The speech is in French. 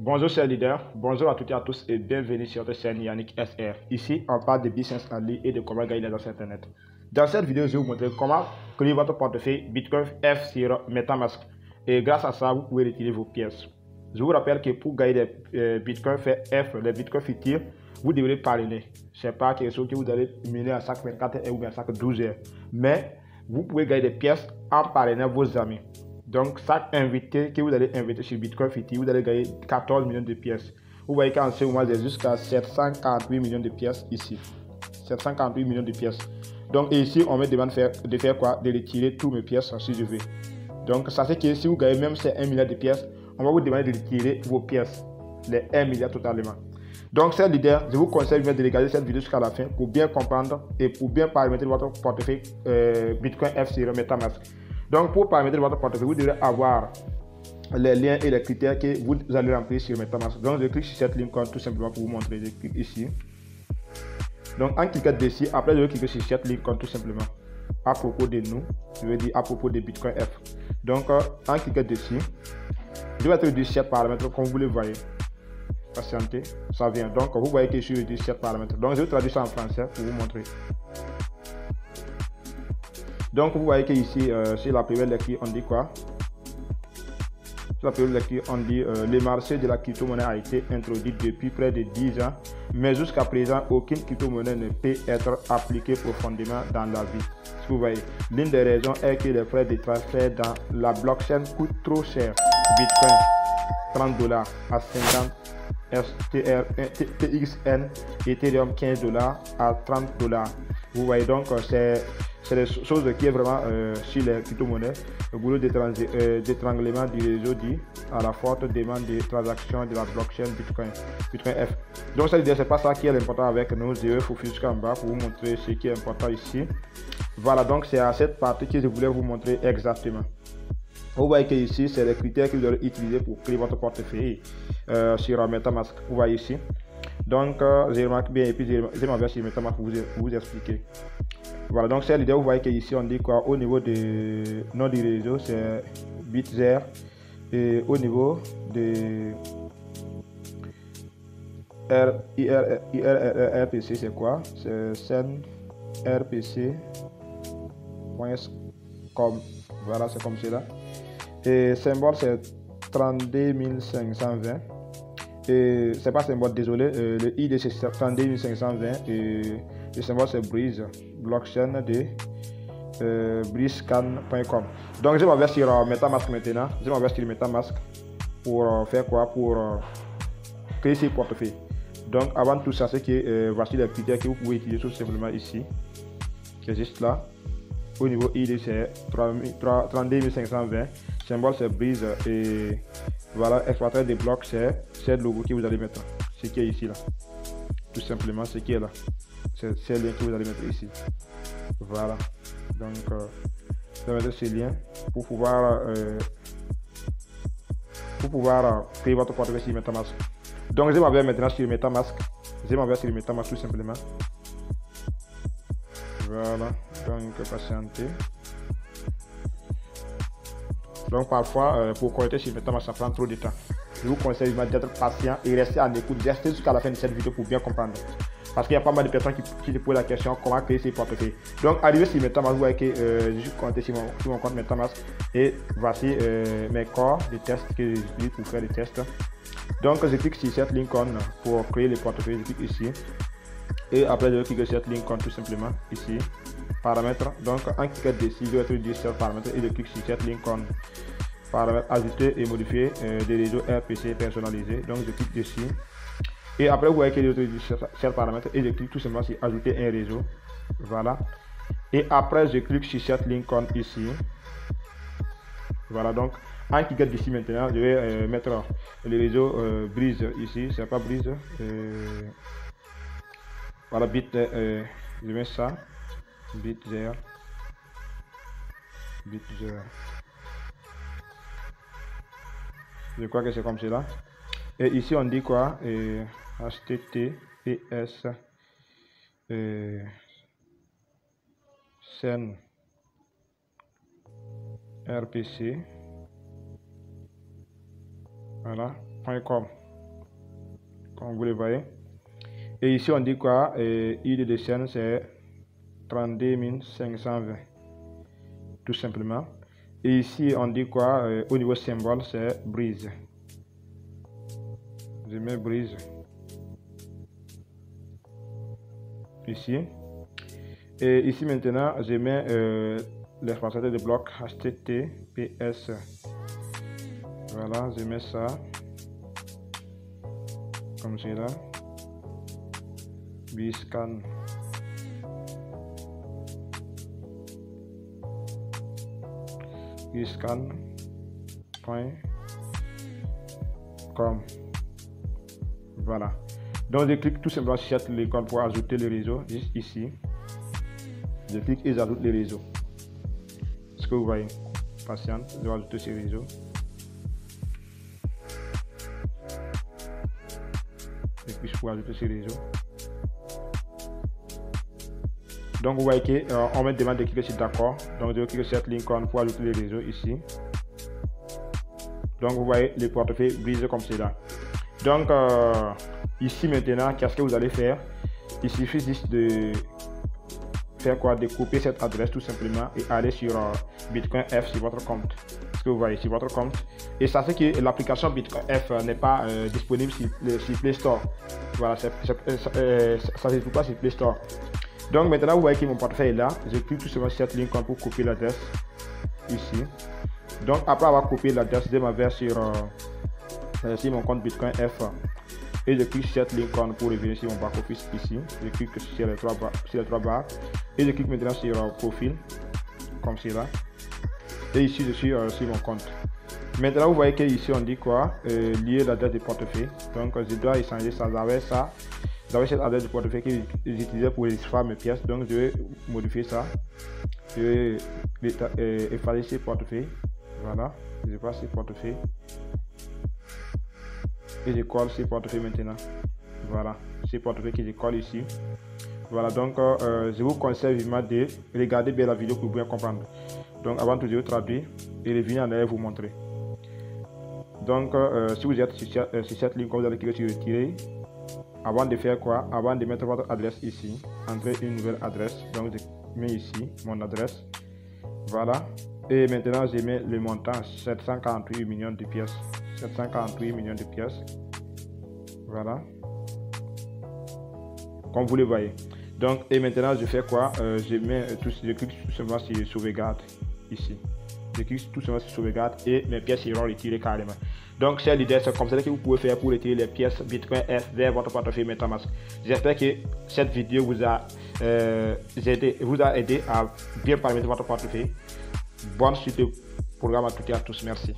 Bonjour chers leaders, bonjour à toutes et à tous et bienvenue sur votre chaîne Yannick SR. Ici, on parle de business en ligne et de comment gagner l'argent sur Internet. Dans cette vidéo, je vais vous montrer comment créer votre portefeuille Bitcoin F sur MetaMask. Et grâce à ça, vous pouvez retirer vos pièces. Je vous rappelle que pour gagner des Bitcoin F, les Bitcoin fictifs, vous devrez parrainer. Ce n'est pas quelque chose que vous allez miner à chaque 24 heures ou à chaque 12 heures. Mais vous pouvez gagner des pièces en parrainant vos amis. Donc, chaque invité que vous allez inviter sur Bitcoin Fictif, vous allez gagner 14 millions de pièces. Vous voyez qu'en ce moment, j'ai jusqu'à 748 millions de pièces ici. 748 millions de pièces. Donc, ici, on me demande de faire quoi? De retirer toutes mes pièces si je veux. Donc, ça c'est que si vous gagnez même ces 1 milliard de pièces, on va vous demander de retirer vos pièces. Les 1 milliard totalement. Donc, chers leaders, je vous conseille de regarder cette vidéo jusqu'à la fin pour bien comprendre et pour bien paramétrer votre portefeuille Bitcoin F sur MetaMask. Donc, pour paramétrer votre portefeuille, vous devrez avoir les liens et les critères que vous allez remplir sur MetaMask. Donc, je clique sur cette ligne tout simplement pour vous montrer. Je clique ici. Donc, en cliquant dessus, après, je vais cliquer sur cette ligne tout simplement. À propos de nous, je vais dire à propos de Bitcoin F. Donc, en cliquant dessus, je vais être du 7 paramètres comme vous le voyez. Patientez, ça vient. Donc, vous voyez que je suis du 7 paramètres. Donc, je vais traduire ça en français pour vous montrer. Donc, vous voyez qu'ici, sur la première lecture, on dit quoi? Sur la première lecture, on dit le marché de la crypto-monnaie a été introduit depuis près de 10 ans, mais jusqu'à présent, aucune crypto-monnaie ne peut être appliquée profondément dans la vie. Si vous voyez, l'une des raisons est que les frais de transfert dans la blockchain coûtent trop cher. Bitcoin, $30 à 50. TXN, Ethereum, $15 à $30. Vous voyez donc, c'est des choses qui est vraiment sur les crypto-monnaies. Le boulot d'étranglement du réseau dit à la forte demande de transactions de la blockchain Bitcoin F. Donc, ça veut dire c'est pas ça qui est important avec nous. Je vais fouiller jusqu'en bas pour vous montrer ce qui est important ici. Voilà, donc c'est à cette partie que je voulais vous montrer exactement. Vous voyez que ici, c'est les critères que vous allez utiliser pour créer votre portefeuille sur MetaMask. Vous voyez ici. Donc, j'ai remarqué bien et puis je m'en vais sur MetaMask pour vous expliquer. Voilà, donc c'est l'idée. Vous voyez qu'ici, on dit quoi? Au niveau de nom du réseau, c'est Bitzer. Et au niveau de RPC, c'est quoi? C'est CNRPC.com. Voilà, c'est comme cela. Et symbole c'est 32 520 et c'est pas symbole, désolé, le ID c'est 32 520 et le symbole c'est Breeze blockchain de breezescan.com. Donc je m'en vais sur MetaMask maintenant. Je m'en vais sur MetaMask pour faire quoi? Pour créer ces portefeuilles. Donc avant tout ça, c'est que voici les critères que vous pouvez utiliser tout simplement ici, qui est juste là. Au niveau ID c'est 32 520, symbole c'est Breeze et voilà, exploiteur des blocs c'est le logo que vous allez mettre, ce qui est ici là, tout simplement ce qui est là, c'est le lien que vous allez mettre ici. Voilà, donc je vais mettre ce lien pour pouvoir créer votre portefeuille sur MetaMask. Donc je m'en vais maintenant sur MetaMask, tout simplement. Voilà, donc patienter. Donc parfois, pour connecter sur MetaMask, ça prend trop de temps. Je vous conseille d'être patient et rester en écoute, rester jusqu'à la fin de cette vidéo pour bien comprendre. Parce qu'il y a pas mal de personnes qui se posent la question comment créer ces portefeuilles. Donc arrivé sur MetaMask, vous voyez que je suis connecté sur mon compte MetaMask et voici mes corps de tests que j'utilise pour faire des tests. Donc je clique sur cette ligne pour créer les portefeuilles, je clique ici. Et après, je vais cliquer sur cette ligne tout simplement ici, paramètres. Donc, en cliquant dessus, je vais être du seul paramètre et je clique sur cette ligne paramètres, ajouter et modifier des réseaux RPC personnalisés. Donc, je clique dessus. Et après, vous voyez que je vais du seul paramètre et je clique tout simplement sur ajouter un réseau. Voilà. Et après, je clique sur cette ligne ici. Voilà, donc, en cliquant dessus maintenant, je vais mettre le réseau Breeze ici. C'est pas Breeze. Voilà, je mets ça, Bitzer. Je crois que c'est comme cela. Et ici, on dit quoi? HTTPS scène RPC. Voilà, .com. comme vous le voyez. Et ici, on dit quoi? ID de chaîne, c'est 32 520, tout simplement. Et ici, on dit quoi? Au niveau symbole, c'est brise. Je mets brise ici. Et ici, maintenant, je mets l'expanseur de bloc HTTPS. Voilà, je mets ça comme cela. Biscan. Biscan.com. Voilà. Donc je clique tout simplement sur cette icône pour ajouter le réseau, juste ici. Je clique et j'ajoute le réseau. Ce que vous voyez. Patiente, je vais ajouter ce réseau. Je clique pour ajouter ce réseau. Donc vous voyez qu'on me demande de cliquer sur d'accord. Donc je vais cliquer sur cette icône pour ajouter le réseau ici. Donc vous voyez le portefeuille brisé comme cela. Donc ici maintenant, qu'est-ce que vous allez faire? Il suffit juste de faire quoi? De copier cette adresse tout simplement et aller sur Bitcoin F sur votre compte. Ce que vous voyez sur votre compte. Et sachez que l'application Bitcoin F n'est pas disponible sur Play Store. Voilà, ça ne se trouve pas sur Play Store. Donc maintenant vous voyez que mon portefeuille est là. Je clique tout simplement sur cette ligne pour copier l'adresse ici. Donc après avoir copié l'adresse, je m'en vais sur mon compte Bitcoin F et je clique sur cette ligne pour revenir sur mon back office ici. Je clique sur les trois barres et je clique maintenant sur profil comme cela. Et ici je suis sur mon compte. Maintenant vous voyez que ici on dit quoi? Lier l'adresse du portefeuille. Donc je dois échanger ça. J'avais cette adresse du portefeuille que j'utilisais pour extraire mes pièces. Donc je vais modifier ça. Je vais effacer ce portefeuille. Voilà, je passe ce portefeuille. Et je colle ce portefeuille maintenant. Voilà, ce portefeuille que je colle ici. Voilà, donc je vous conseille vivement de regarder bien la vidéo pour bien comprendre. Donc avant tout, je vais traduire et revenir en arrière vous montrer. Donc si vous êtes sur cette ligne, vous allez cliquer sur retirer. Avant de faire quoi? Avant de mettre votre adresse ici, entrez une nouvelle adresse. Donc je mets ici mon adresse. Voilà. Et maintenant je mets le montant 748 millions de pièces. 748 millions de pièces. Voilà. Comme vous le voyez. Donc et maintenant je fais quoi? Je clique tout simplement sur sauvegarde ici. Je clique tout simplement sur sauvegarde et mes pièces seront retirées carrément. Donc c'est l'idée, c'est comme ça que vous pouvez faire pour retirer les pièces Bitcoin F vers votre portefeuille MetaMask. J'espère que cette vidéo vous a aidé à bien paramétrer votre portefeuille. Bonne suite de programme à toutes et à tous. Merci.